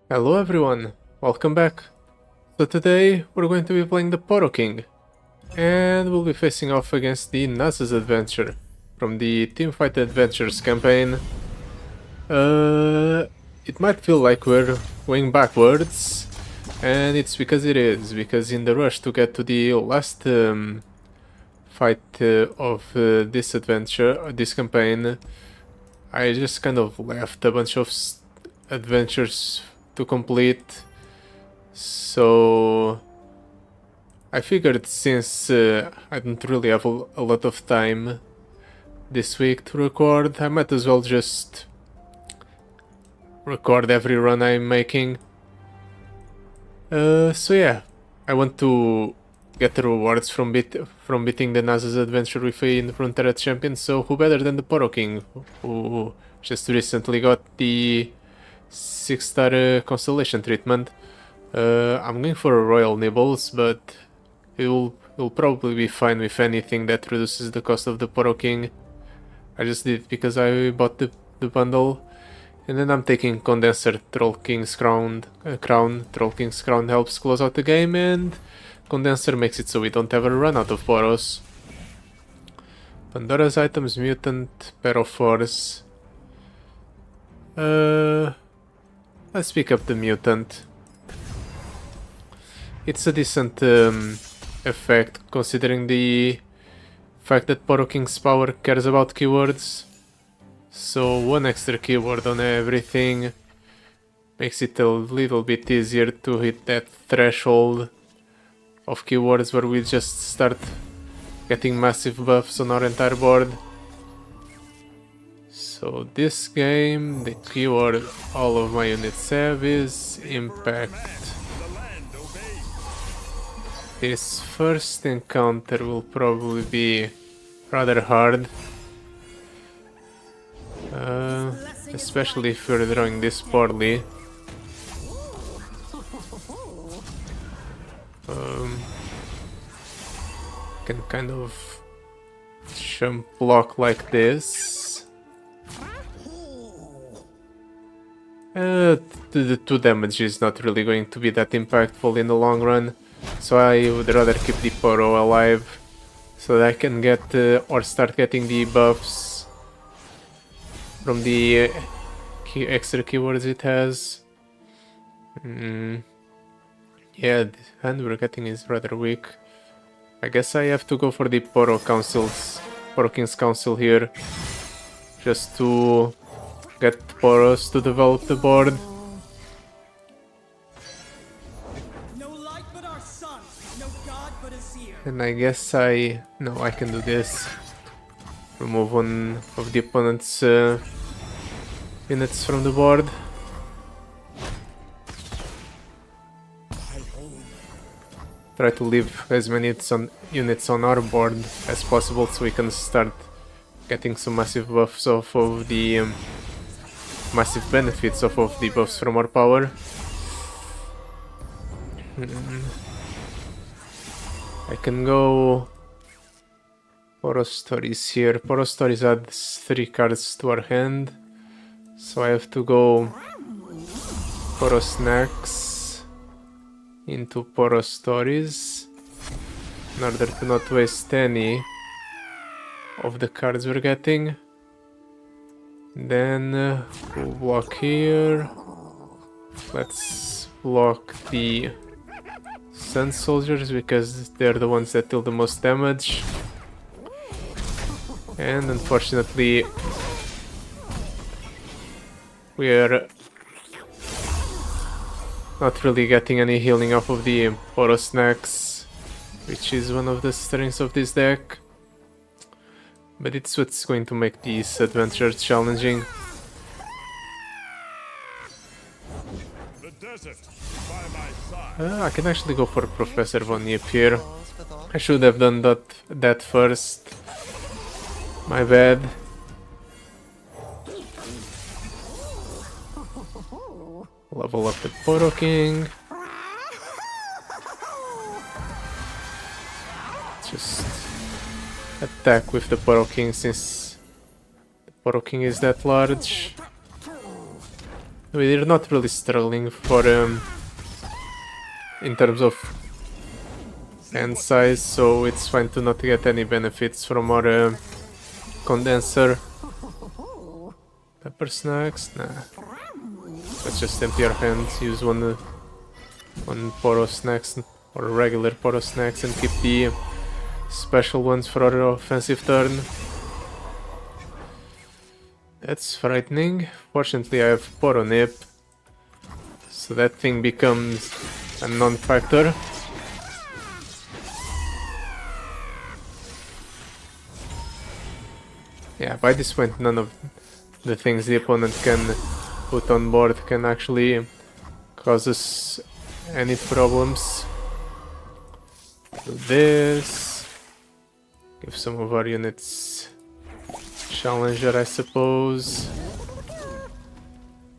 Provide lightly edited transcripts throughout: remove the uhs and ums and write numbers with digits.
Hello everyone, welcome back. So today we're going to be playing the Poro King, and we'll be facing off against the Nasus adventure from the Teamfight Adventures campaign. It might feel like we're going backwards, and it's because it is, because in the rush to get to the last fight of this adventure, this campaign, I just kind of left a bunch of adventures to complete. So I figured since I don't really have a lot of time this week to record, I might as well just record every run I'm making. So yeah, I want to get the rewards from beating the Nasus adventure with a Runeterra champion, so who better than the Poro King, who just recently got the 6-star constellation treatment. I'm going for a Royal Nibbles, but it'll probably be fine with anything that reduces the cost of the Poro King. I just did it because I bought the bundle. And then I'm taking Condenser, Troll King's Crown. Troll King's Crown helps close out the game, and Condenser makes it so we don't ever run out of Poros. Pandora's items, Mutant, Pair of Force. Let's pick up the Mutant. It's a decent effect, considering the fact that Poro King's power cares about keywords. So one extra keyword on everything makes it a little bit easier to hit that threshold of keywords where we just start getting massive buffs on our entire board. So this game, the keyword all of my units have is Impact. This first encounter will probably be rather hard. Especially if you're drawing this poorly. Can kind of jump block like this. The 2 damage is not really going to be that impactful in the long run, so I would rather keep the Poro alive so that I can get or start getting the buffs from the extra keywords it has. Yeah, the hand we're getting is rather weak. I guess I have to go for the Poro King's Council here, just to get Poros to develop the board. And I guess I can do this. Remove one of the opponent's units from the board. Try to leave as many units on our board as possible so we can start getting some massive buffs off of the massive benefits off of the buffs from our power. I can go Poro Stories here. Poro Stories adds 3 cards to our hand, so I have to go Poro Snacks into Poro Stories in order to not waste any of the cards we're getting. Then we'll block here. Let's block the Sun Soldiers because they're the ones that deal the most damage. And unfortunately, we're not really getting any healing off of the Poro Snacks, which is one of the strengths of this deck. But it's what's going to make these adventures challenging. I can actually go for Professor Von Yip here. I should have done that first. My bad. Level up the Poro King. Just attack with the Poro King since the Poro King is that large. we're not really struggling for in terms of hand size, so it's fine to not get any benefits from our condenser. Pepper snacks? Nah. Let's just empty our hands, use one Poro snacks or regular Poro snacks and keep the special ones for our offensive turn. That's frightening. Fortunately I have Poro Nip, so that thing becomes a non-factor. Yeah, by this point none of the things the opponent can put on board can actually cause us any problems. Do this. Give some of our units Challenger, I suppose.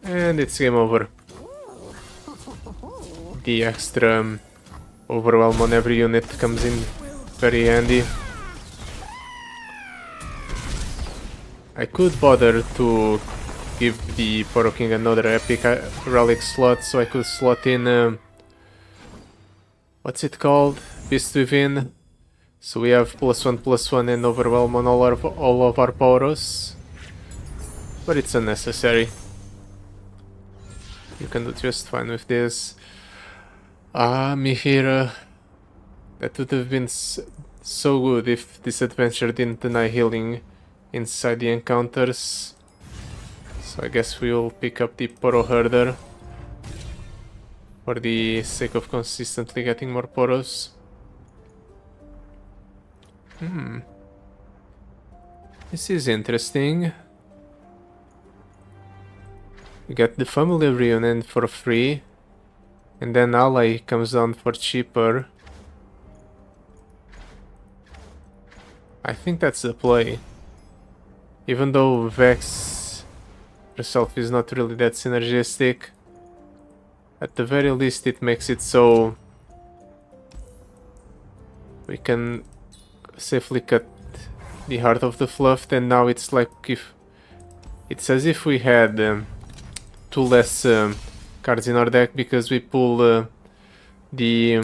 And it's game over. The extra overwhelm on every unit comes in very handy. I could bother to give the Poro King another epic relic slot, so I could slot in what's it called? Beast Within. So we have +1/+1 and overwhelm on all of our Poros. But it's unnecessary. You can do just fine with this. Mihira. That would have been so good if this adventure didn't deny healing inside the encounters. So I guess we will pick up the Poro Herder for the sake of consistently getting more Poros. This is interesting. We get the family reunion for free, and then ally comes down for cheaper. I think that's the play. Even though Vex herself is not really that synergistic, at the very least it makes it so we can safely cut the Heart of the Fluff, and now it's like if it's as if we had 2 less cards in our deck because we pull the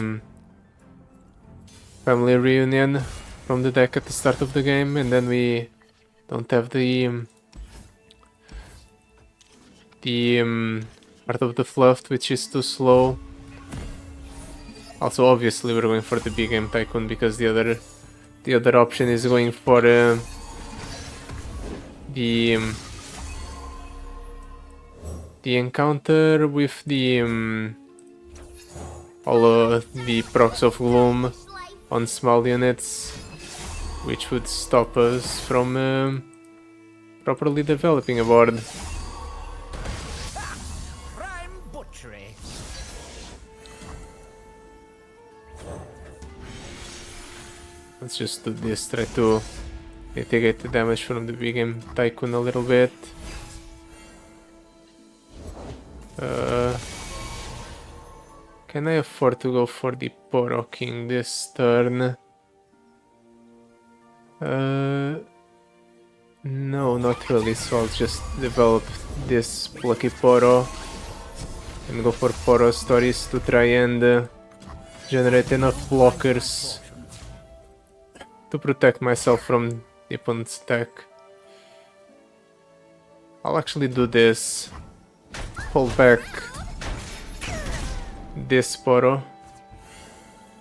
family reunion from the deck at the start of the game, and then we don't have the Heart of the Fluff, which is too slow. Also, obviously, we're going for the big game Tycoon because the other option is going for the encounter with the all the procs of Gloom on small units, which would stop us from properly developing a board. Let's just do this, try to mitigate the damage from the big game Tycoon a little bit. Can I afford to go for the Poro King this turn? No, not really, so I'll just develop this Plucky Poro and go for Poro Stories to try and generate enough blockers to protect myself from the opponent's attack. I'll actually do this. Hold back this Poro.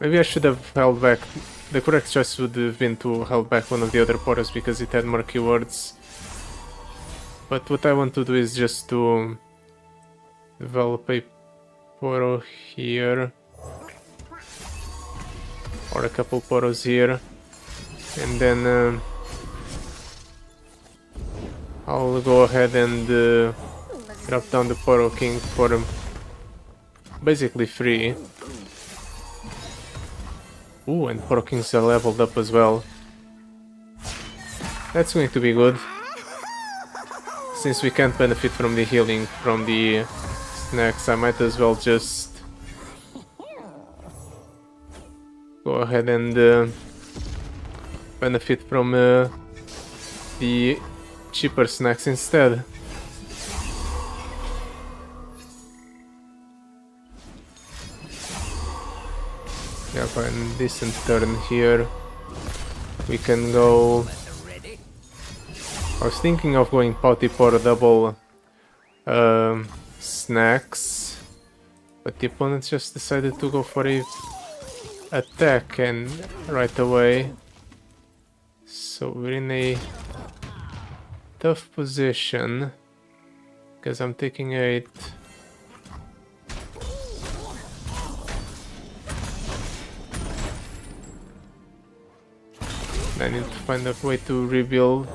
Maybe I should have held back. The correct choice would have been to hold back one of the other Poros because it had more keywords. But what I want to do is just to develop a Poro here. Or a couple Poros here. And then I'll go ahead and drop down the Poro King for basically free. Ooh, and Poro Kings are leveled up as well. That's going to be good. Since we can't benefit from the healing from the snacks, I might as well just go ahead and benefit from the cheaper snacks instead. We have a decent turn here. We can go... I was thinking of going Pouty for double snacks, but the opponent just decided to go for a attack and right away. So we're in a tough position because I'm taking 8. I need to find a way to rebuild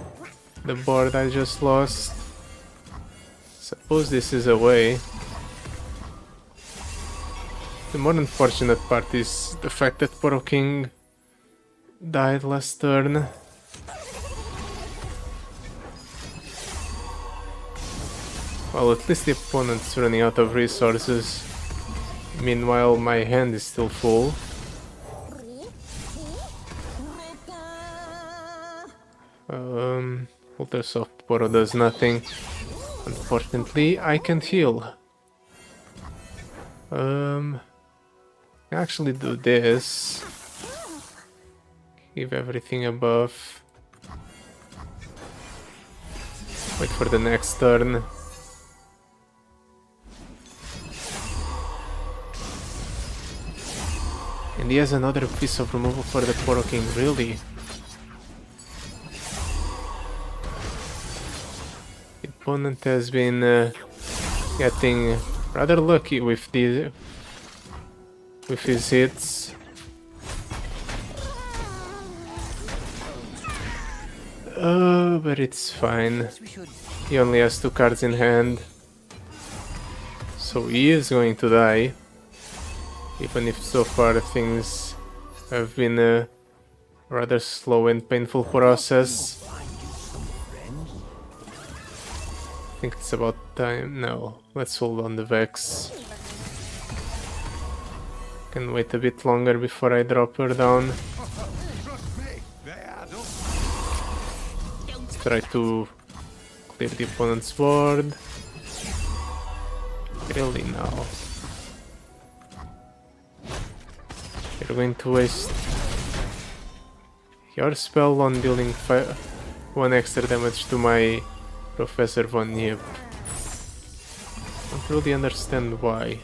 the board I just lost. Suppose this is a way. The more unfortunate part is the fact that Poro King died last turn. Well, at least the opponent's running out of resources. Meanwhile, my hand is still full. Ultrasoft Poro does nothing. Unfortunately, I can't heal. Actually do this. Give everything above. Wait for the next turn. And he has another piece of removal for the Poro King, really? The opponent has been getting rather lucky with his hits. But it's fine. He only has 2 cards in hand. So he is going to die. Even if so far things have been a rather slow and painful process. I think it's about time. No, let's hold on the Vex. Can wait a bit longer before I drop her down. Let's try to clear the opponent's board. Really now. You're going to waste your spell on dealing 1 extra damage to my Professor Von Nip. Don't really understand why.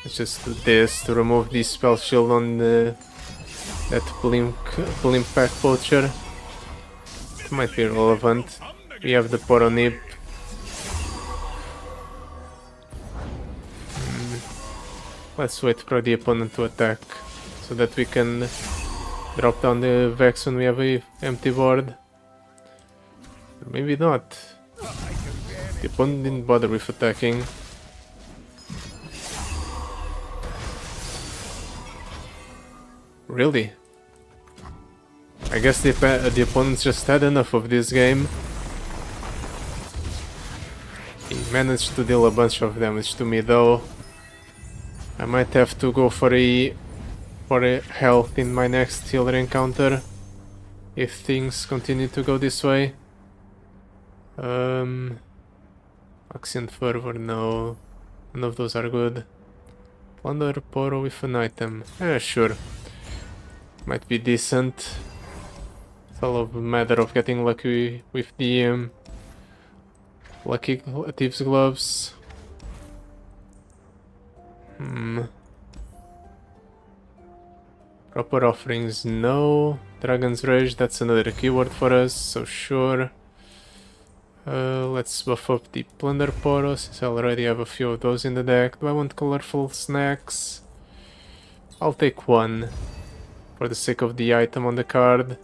Let's just do this to remove the spell shield on that Blimp Pack Poacher. It might be relevant. We have the Poro Nip. Let's wait for the opponent to attack so that we can drop down the Vex when we have a empty board. Or maybe not. The opponent didn't bother with attacking. Really? I guess the opponents just had enough of this game. He managed to deal a bunch of damage to me though. I might have to go for a health in my next healer encounter if things continue to go this way. Ancient Fervor, no. None of those are good. Plunder Poro with an item. Sure. Might be decent. It's all a matter of getting lucky with the Lucky Thieves Gloves. Proper offerings, no. Dragon's Rage, that's another keyword for us, so sure. Let's buff up the Plunder Poro, since I already have a few of those in the deck. Do I want colorful snacks? I'll take 1 for the sake of the item on the card,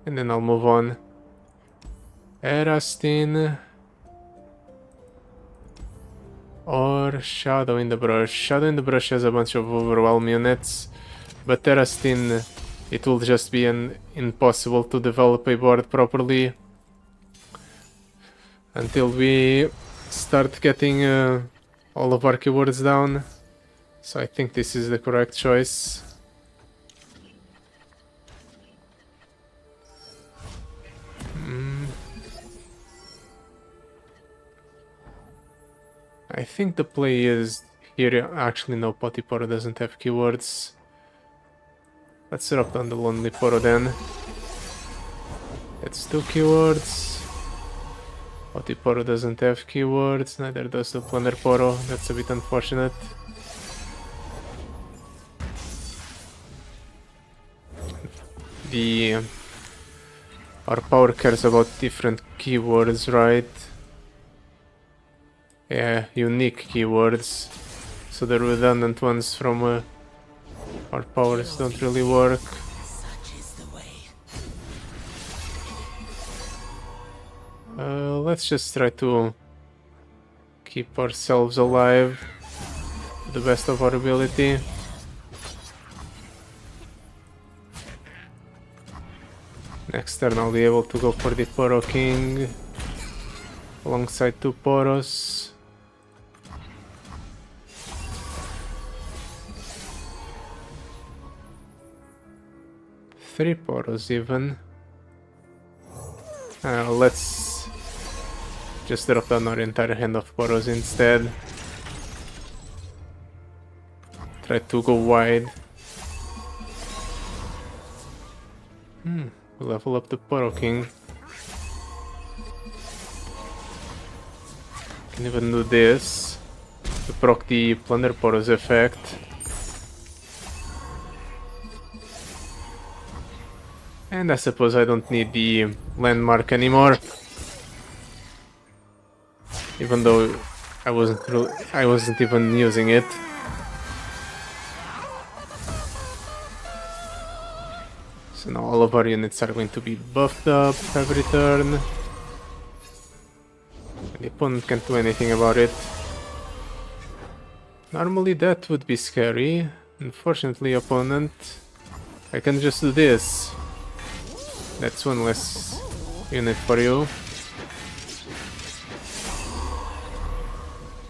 and then I'll move on. Erastin or Shadow in the Brush. Shadow in the Brush has a bunch of overwhelm units, but Erastin, it will just be impossible to develop a board properly until we start getting all of our keywords down. So I think this is the correct choice. I think the play is here. Actually, no, Potty Poro doesn't have keywords. Let's drop down the Lonely Poro then. It's 2 keywords. Potty Poro doesn't have keywords, neither does the Plunder Poro. That's a bit unfortunate. Our power cares about different keywords, right? Yeah, unique keywords. So the redundant ones from our powers don't really work. Let's just try to keep ourselves alive to the best of our ability. Next turn I'll be able to go for the Poro King alongside 2 Poros. Three Poros even. Let's just drop down our entire hand of Poros instead. Try to go wide. Level up the Poro King. Can even do this to proc the Plunder Poro's effect. And I suppose I don't need the landmark anymore. Even though I wasn't even using it. So now all of our units are going to be buffed up every turn. The opponent can't do anything about it. Normally that would be scary. Unfortunately, opponent, I can just do this. That's one less unit for you.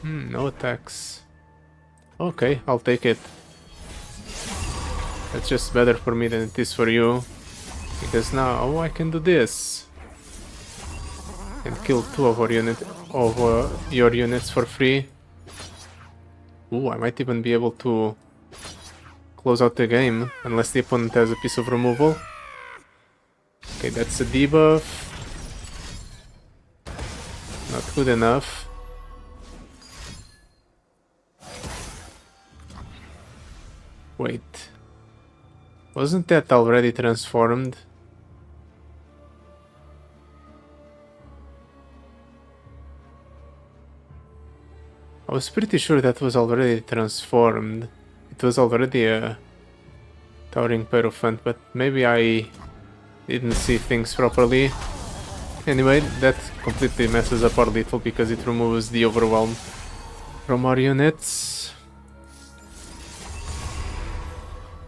No attacks. Okay, I'll take it. That's just better for me than it is for you. Because now I can do this. And kill 2 of your units for free. Ooh, I might even be able to close out the game. Unless the opponent has a piece of removal. Okay, that's a debuff. Not good enough. Wait. Wasn't that already transformed? I was pretty sure that was already transformed. It was already a Towering Pyrophant, but maybe I didn't see things properly. Anyway, that completely messes up our lethal because it removes the overwhelm from our units.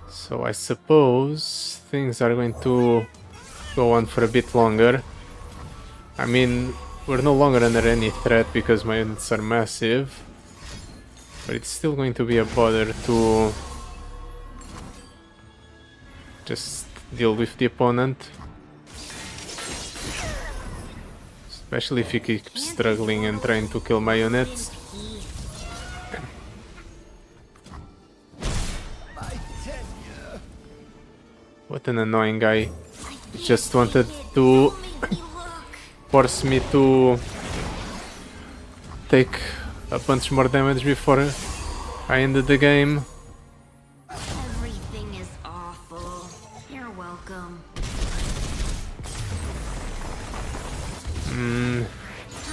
So I suppose things are going to go on for a bit longer. I mean, we're no longer under any threat because my units are massive. But it's still going to be a bother to just deal with the opponent. Especially if he keeps struggling and trying to kill my units. What an annoying guy. He just wanted to force me to take a bunch more damage before I ended the game. Everything is awful. You're welcome.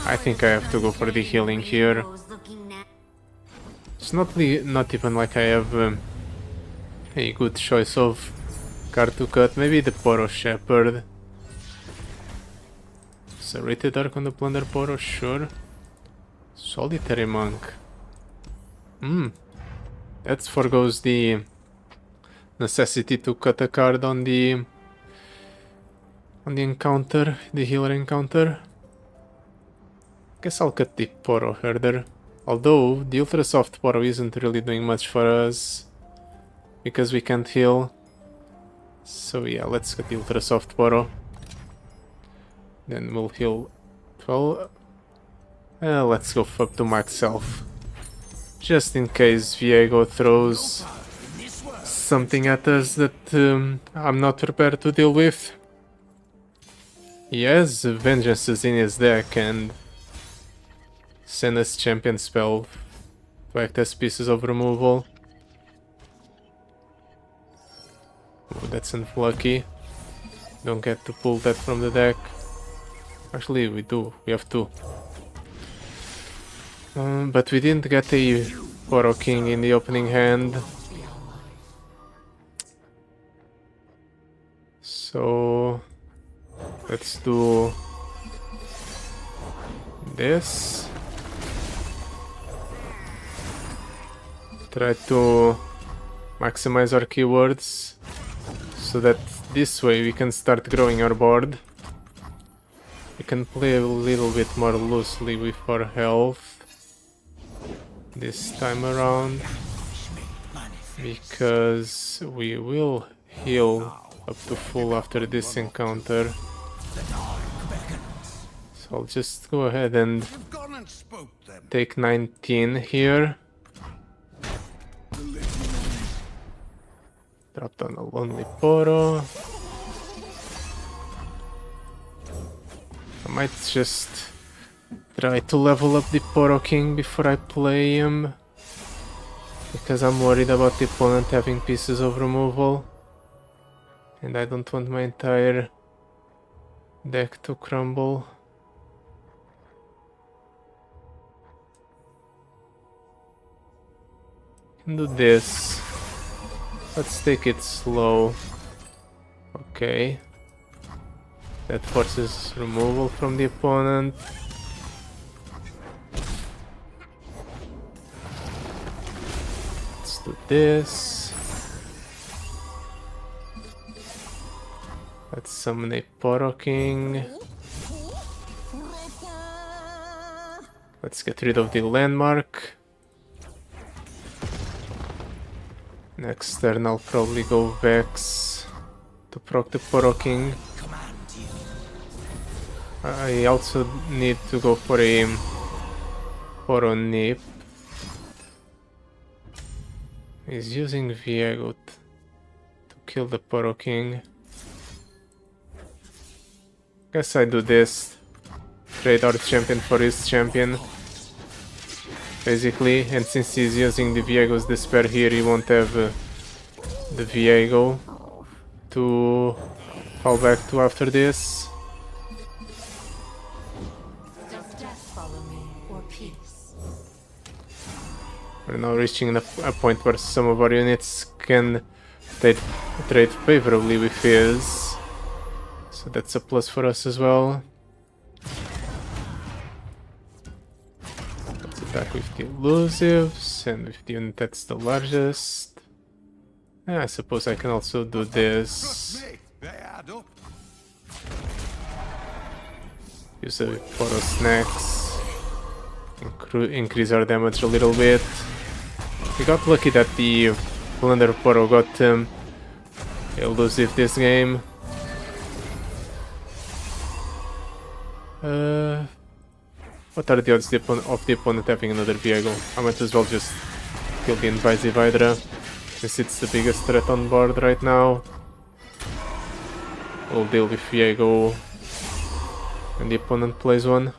I think I have to go for the healing here. It's not even like I have a good choice of card to cut. Maybe the Poro Shepherd. Serrated Arc on the Plunder Poro, sure. Solitary Monk. That forgoes the necessity to cut a card on the encounter, the healer encounter. Guess I'll cut the Poro further. Although the Ultra Soft Poro isn't really doing much for us because we can't heal. So yeah, let's cut the Ultra Soft Poro. Then we'll heal 12. Let's go up to max health. just in case Viego throws something at us that I'm not prepared to deal with. He has Vengeances in his deck and send us Champion spell to act as pieces of removal. Oh, that's unlucky. Don't get to pull that from the deck. Actually, we do. We have two. But we didn't get a Poro King in the opening hand. So let's do this. Try to maximize our keywords so that this way we can start growing our board. We can play a little bit more loosely with our health this time around, because we will heal up to full after this encounter. So I'll just go ahead and take 19 here. Drop down a Lonely Poro. I might just try to level up the Poro King before I play him, because I'm worried about the opponent having pieces of removal and I don't want my entire deck to crumble. Can do this. Let's take it slow. Okay. That forces removal from the opponent. Let's do this. Let's summon a Poro King. Let's get rid of the landmark. Next turn I'll probably go Vex to proc the Poro King. I also need to go for a Poro Nip. He's using Viego to kill the Poro King. Guess I do this. Trade our champion for his champion. Basically, and since he's using the Viego's Despair here, he won't have the Viego to fall back to after this. Does death follow me, or peace? We're now reaching a point where some of our units can trade favorably with his. So that's a plus for us as well. Let's attack with the elusives and with the unit that's the largest. I suppose I can also do this. Use a Poro Snacks. Increase our damage a little bit. We got lucky that the Plunder Poro got elusive this game. What are the odds of the opponent having another Viego? I might as well just kill the Invasive Hydra, since it's the biggest threat on board right now. We'll deal with Viego when the opponent plays one.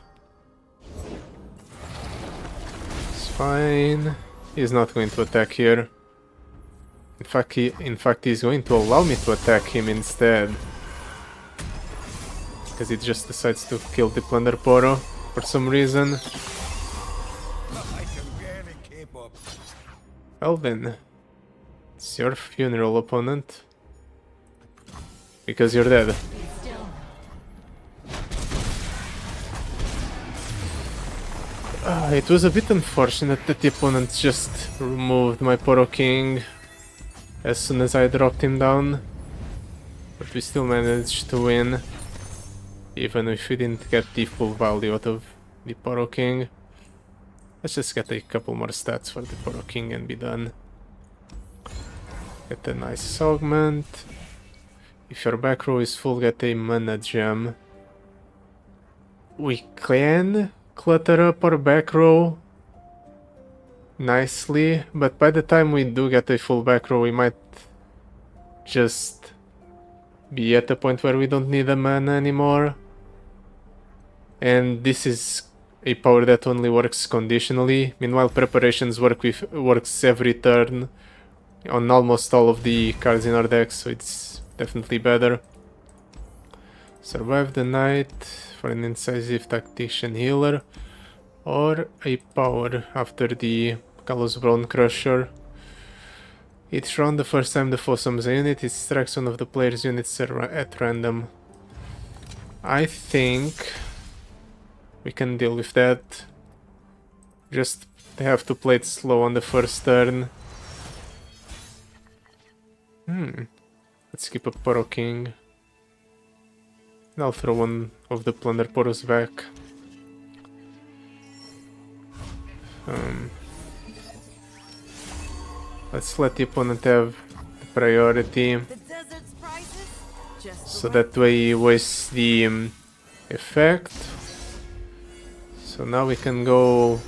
It's fine. He's not going to attack here. In fact, he's going to allow me to attack him instead, because he just decides to kill the Plunder Poro for some reason. Well then, it's your funeral, opponent, because you're dead. It was a bit unfortunate that the opponent just removed my Poro King as soon as I dropped him down, but we still managed to win, even if we didn't get the full value out of the Poro King. Let's just get a couple more stats for the Poro King and be done. Get a nice augment. If your back row is full, get a mana gem. We can clutter up our back row nicely, but by the time we do get a full back row, we might just be at the point where we don't need a mana anymore. And this is a power that only works conditionally. Meanwhile, preparations works every turn on almost all of the cards in our deck, so it's definitely better. Survive the night for an incisive tactician healer, or a power after the Callous Bone Crusher. Each round, the first time the foe summons a unit, it strikes one of the player's units at random. I think we can deal with that. Just have to play it slow on the first turn. Let's keep a Poro King. And I'll throw one of the Plunder Poros back. Let's let the opponent have the priority, so that way he wastes the effect. So now we can go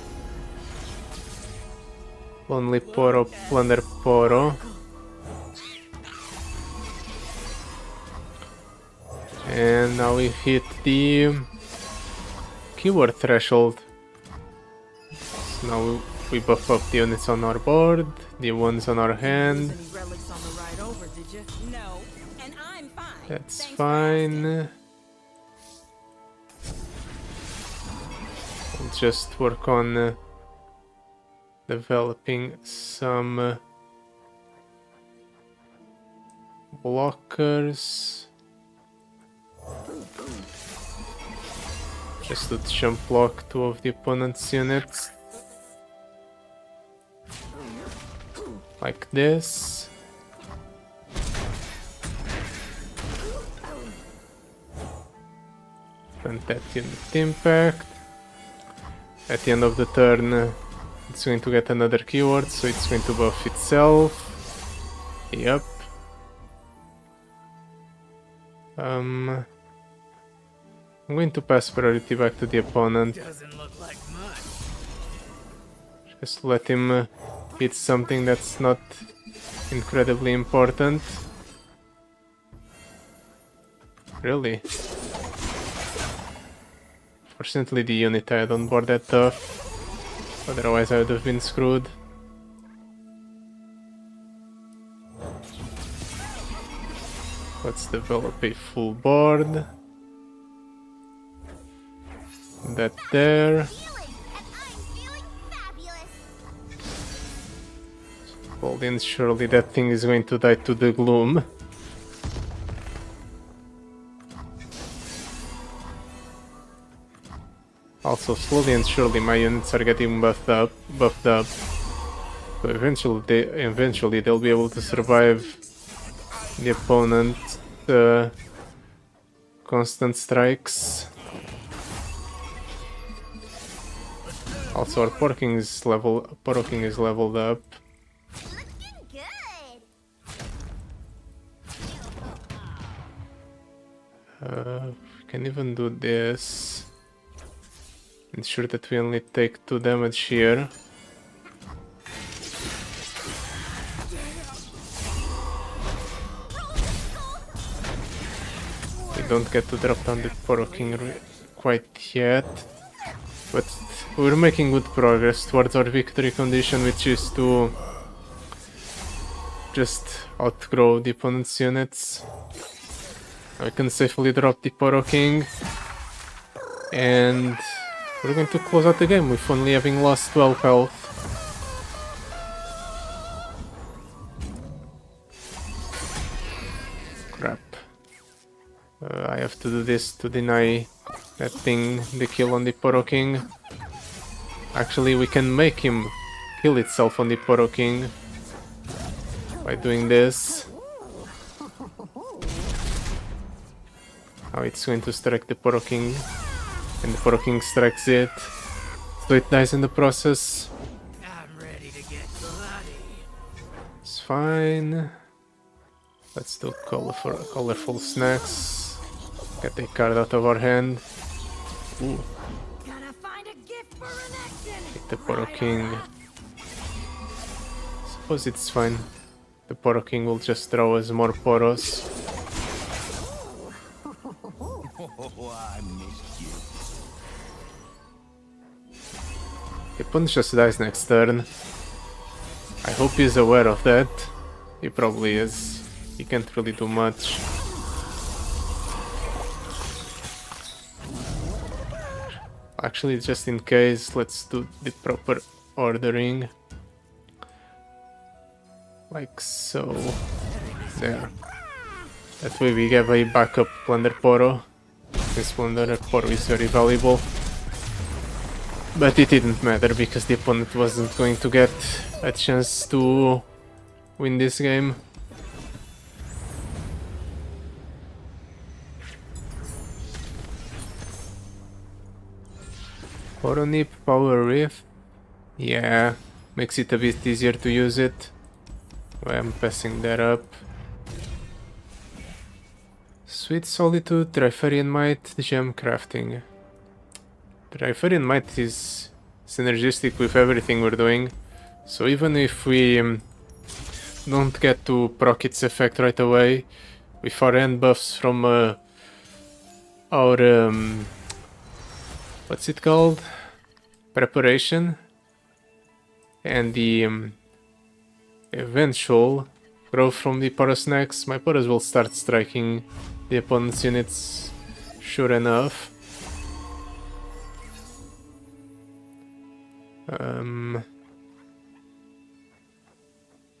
Lonely Poro, Plunder Poro. And now we hit the keyword threshold. So now we buff up the units on our board, the ones on our hand. That's fine. We'll just work on developing some blockers. Just to jump block two of the opponent's units. Like this. And that unit impact. At the end of the turn, it's going to get another keyword, so it's going to buff itself. Yep. I'm going to pass priority back to the opponent. Just let him hit something that's not incredibly important. Really? Fortunately, the unit I had on board that tough. Otherwise, I would have been screwed. Let's develop a full board. That there. Well, then surely that thing is going to die to the gloom. Also, slowly and surely my units are getting buffed up. So eventually they'll be able to survive the opponent's constant strikes. Also, our Poro King is leveled up. We can even do this. Ensure that we only take 2 damage here. We don't get to drop down the Poro King quite yet. But we're making good progress towards our victory condition, which is to just outgrow the opponent's units. I can safely drop the Poro King. And we're going to close out the game with only having lost 12 health. Crap. I have to do this to deny that thing the kill on the Poro King. Actually, we can make him kill itself on the Poro King by doing this. Now it's going to strike the Poro King, and the Poro King strikes it, so it dies in the process. It's fine. Let's do colorful snacks. Get a card out of our hand. Ooh. Hit the Poro King. suppose it's fine. The Poro King will just draw us more Poros. I missed you. The opponent just dies next turn. I hope he's aware of that. He probably is. He can't really do much. Actually, just in case, let's do the proper ordering. Like so. There. That way we have a backup Plunder Poro. This Plunder Poro is very valuable. But it didn't matter because the opponent wasn't going to get a chance to win this game. Poro Nip, Power Rift. Yeah, makes it a bit easier to use it. I'm passing that up. Sweet Solitude, Trifarian Might, Gem Crafting. Trifarian Might is synergistic with everything we're doing, so even if we don't get to proc its effect right away, with our end buffs from our what's it called? Preparation, and the eventual growth from the Poro Snacks, my Poros will start striking the opponent's units sure enough.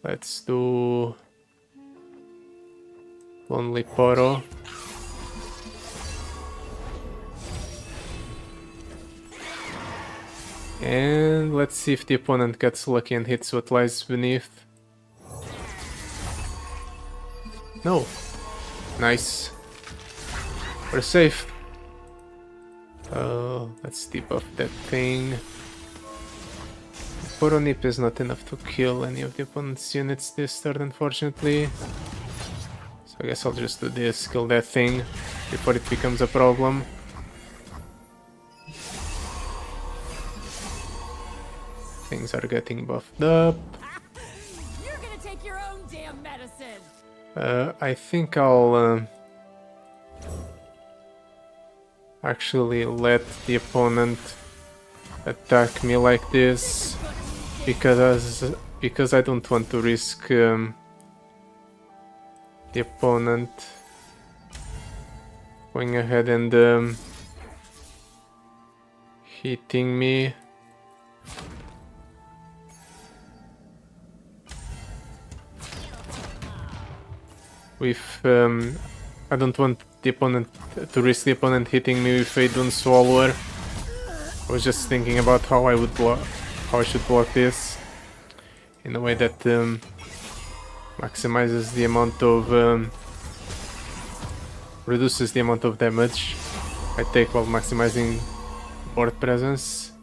Let's do Lonely Poro. And let's see if the opponent gets lucky and hits what lies beneath. No. Nice. We're safe. Let's debuff that thing. Poro Nip is not enough to kill any of the opponent's units this turn, unfortunately. So I guess I'll just do this, kill that thing before it becomes a problem. Things are getting buffed up. You're gonna take your own damn medicine. I think I'll actually let the opponent attack me like this because I don't want to risk the opponent going ahead and hitting me. With I don't want the opponent to risk the opponent hitting me with a Dune Swallower. I was just thinking about how I would block, how I should block this in a way that maximizes the amount of reduces the amount of damage I take while maximizing board presence.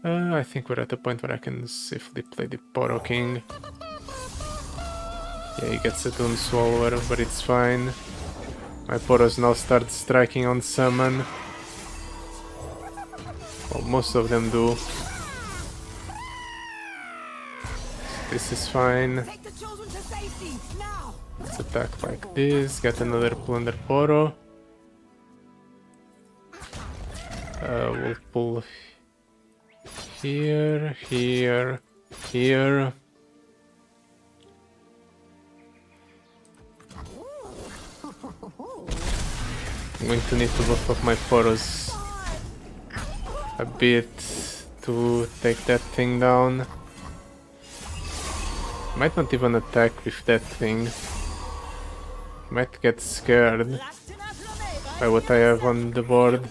I think we're at a point where I can safely play the Poro King. Yeah, he gets a Dune Swallower, but it's fine. My Poros now start striking on summon. Well, most of them do. This is fine. Let's attack like this, get another Plunder Poro. We'll pull here, here, here. I'm going to need to buff up my Poros a bit to take that thing down. Might not even attack with that thing. Might get scared by what I have on the board.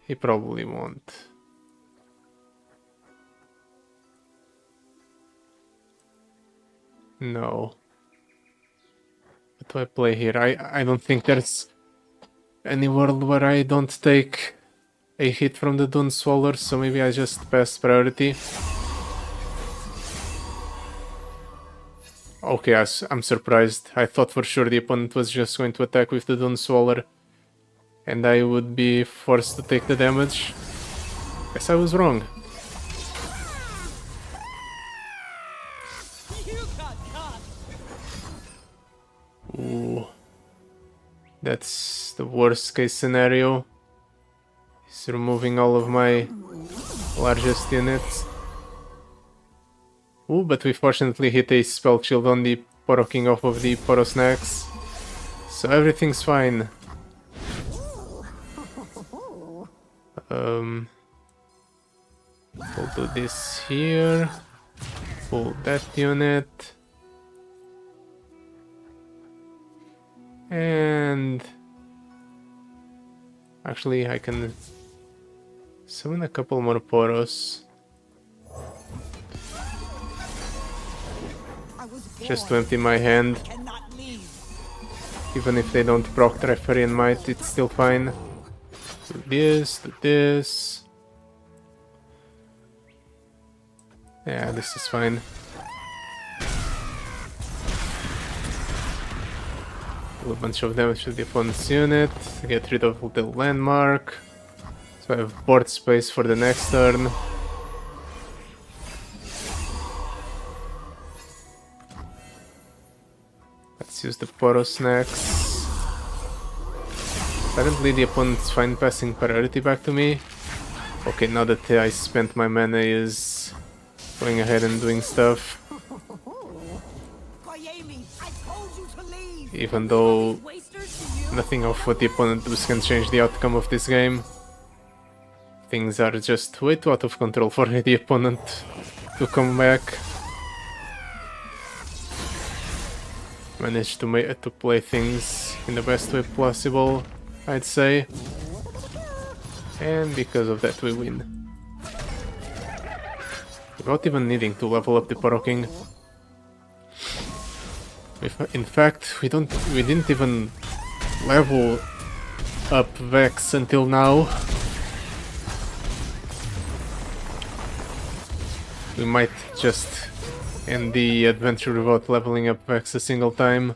He probably won't. No. What do I play here? I don't think there's any world where I don't take a hit from the Dune Swallower, so maybe I just pass priority. Okay, I'm surprised. I thought for sure the opponent was just going to attack with the Dune Swallower and I would be forced to take the damage. Guess I was wrong. That's the worst case scenario. He's removing all of my largest units. Ooh, but we fortunately hit a spell shield on the Poro King off of the Poro Snacks. So everything's fine. We'll do this here. Pull that unit. And actually I can summon a couple more Poros. Just to empty my hand. Even if they don't proc Treferian Might, it's still fine. Do this, do this. Yeah, this is fine. Do a bunch of damage to the opponent's unit. Get rid of the landmark. So I have board space for the next turn. Let's use the Poro Snacks. Apparently the opponent's fine passing priority back to me. Okay, now that I spent my mana, is going ahead and doing stuff. Even though nothing of what the opponent does can change the outcome of this game. Things are just way too out of control for the opponent to come back. Managed to play things in the best way possible, I'd say. And because of that we win. Without even needing to level up the Poro King. In fact, we didn't even level up Vex until now. We might just end the adventure without leveling up Vex a single time.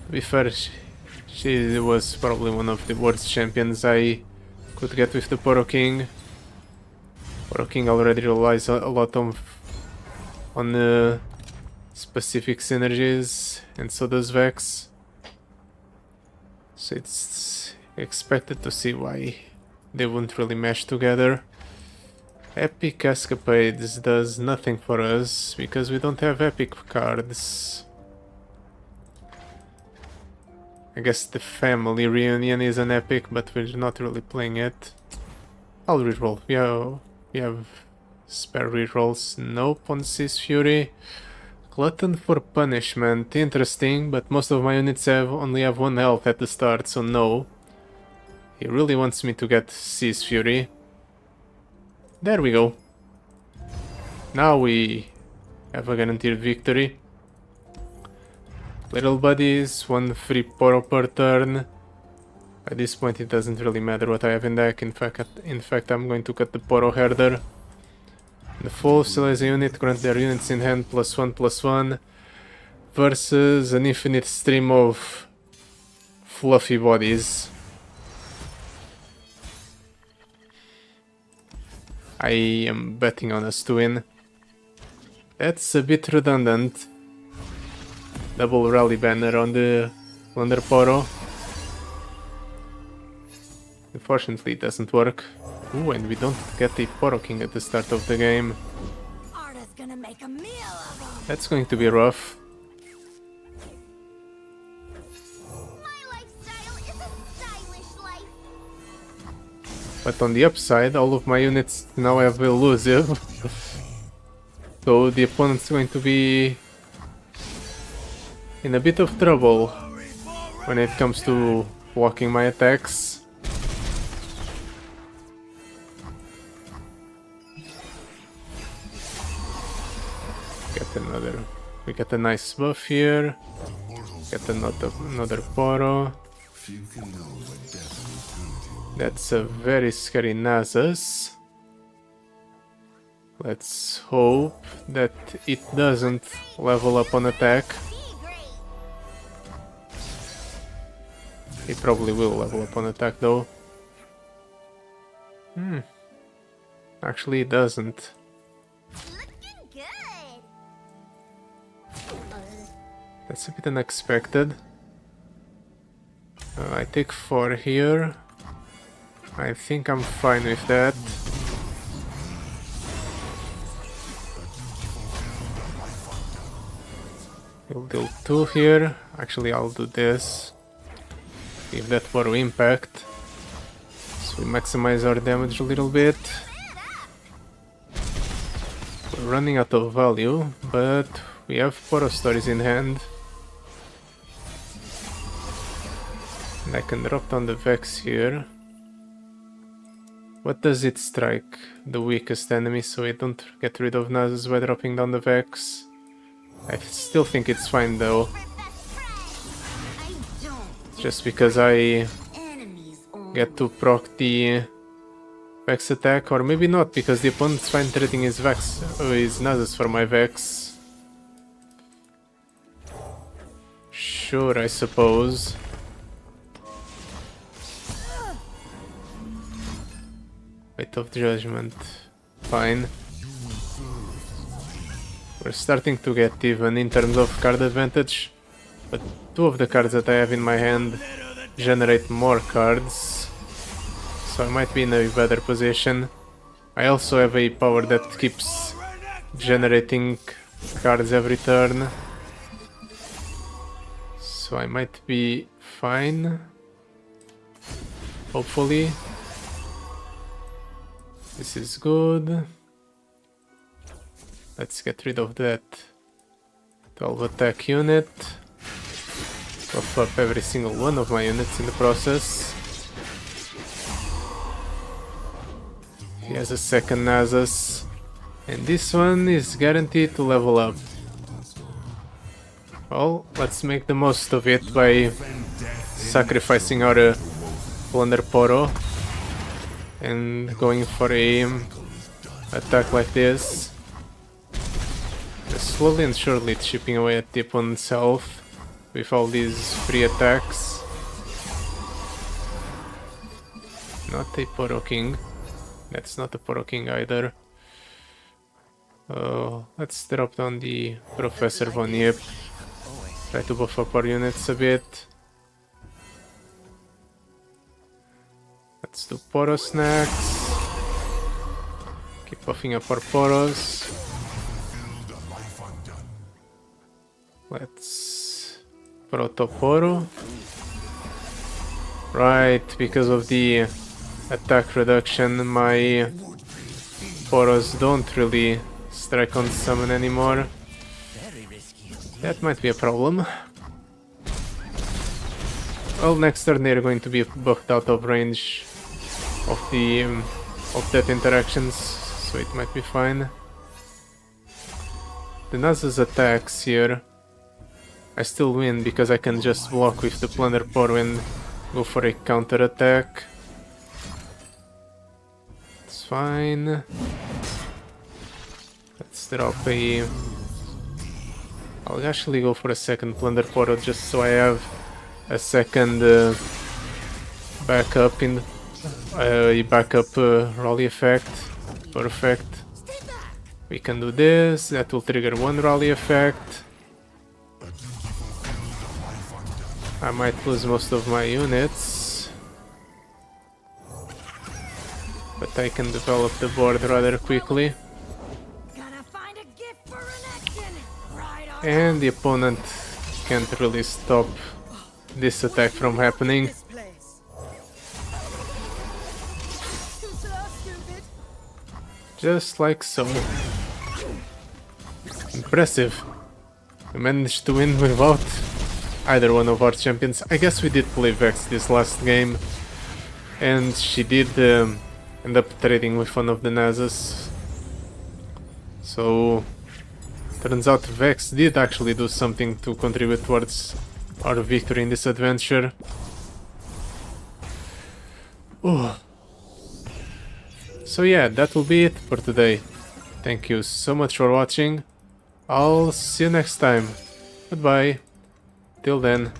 To be fair, she was probably one of the worst champions I could get with the Poro King. Poro King already relies a lot on specific synergies, and so does Vex. So it's expected to see why they wouldn't really mesh together. Epic Escapades does nothing for us because we don't have epic cards. I guess the family reunion is an epic, but we're not really playing it. I'll reroll. We have spare rerolls. Nope on Sea's Fury. Glutton for Punishment. Interesting, but most of my units only have 1 health at the start, so no. He really wants me to get Sea's Fury. There we go. Now we have a guaranteed victory. Little buddies, 1 free Poro per turn. At this point it doesn't really matter what I have in deck. In fact I'm going to cut the Poro Herder. The foe still has a unit, grant their units in hand +1/+1 versus an infinite stream of fluffy bodies. I am betting on us to win. That's a bit redundant. Double rally banner on the Wonder Poro. Unfortunately, it doesn't work. Ooh, and we don't get the Poro King at the start of the game. Gonna make a meal of him. That's going to be rough. My lifestyle is a stylish life. But on the upside, all of my units now have elusive. So the opponent's going to be in a bit of trouble when it comes to blocking my attacks. We get a nice buff here. Get another Poro. That's a very scary Nasus. Let's hope that it doesn't level up on attack. It probably will level up on attack though. Actually it doesn't. That's a bit unexpected. I take 4 here. I think I'm fine with that. We'll do 2 here. Actually, I'll do this. Give that Poro impact. So we maximize our damage a little bit. We're running out of value, but we have Poro stories in hand. And I can drop down the Vex here. What does it strike? The weakest enemy, so we don't get rid of Nasus by dropping down the Vex. I still think it's fine though. Just because I get to proc the Vex attack, or maybe not, because the opponent's fine trading his Vex, his Nasus for my Vex. Sure, I suppose. Weight of Judgment. Fine. We're starting to get even in terms of card advantage, but 2 of the cards that I have in my hand generate more cards, so I might be in a better position. I also have a power that keeps generating cards every turn, so I might be fine, hopefully. This is good. Let's get rid of that 12 attack unit. Buff up every single one of my units in the process. He has a second Nasus, and this one is guaranteed to level up. Well, let's make the most of it by sacrificing our Plunder Poro and going for a attack like this. Just slowly and surely chipping away at the opponent's health with all these free attacks. Not a Poro King. That's not a Poro King either. Let's drop down the Professor Von Yip. Try to buff up our units a bit. Let's do Poro snacks. Keep buffing up our Poros. Let's Proto Poro. Right, because of the attack reduction, my Poros don't really strike on summon anymore. That might be a problem. Well, next turn they're going to be buffed out of range of the that interactions, so it might be fine. The Nasus attacks here, I still win because I can just block with the Plunder Poro and go for a counter attack. It's fine. Let's drop a... I'll actually go for a second Plunder Poro just so I have a second backup in a backup rally effect. Perfect. We can do this. That will trigger one rally effect. I might lose most of my units, but I can develop the board rather quickly. And the opponent can't really stop this attack from happening. Just like so. Impressive. We managed to win without either one of our champions. I guess we did play Vex this last game, and she did end up trading with one of the Nasus. So turns out Vex did actually do something to contribute towards our victory in this adventure. Ooh. So yeah, that will be it for today. Thank you so much for watching. I'll see you next time. Goodbye. Till then.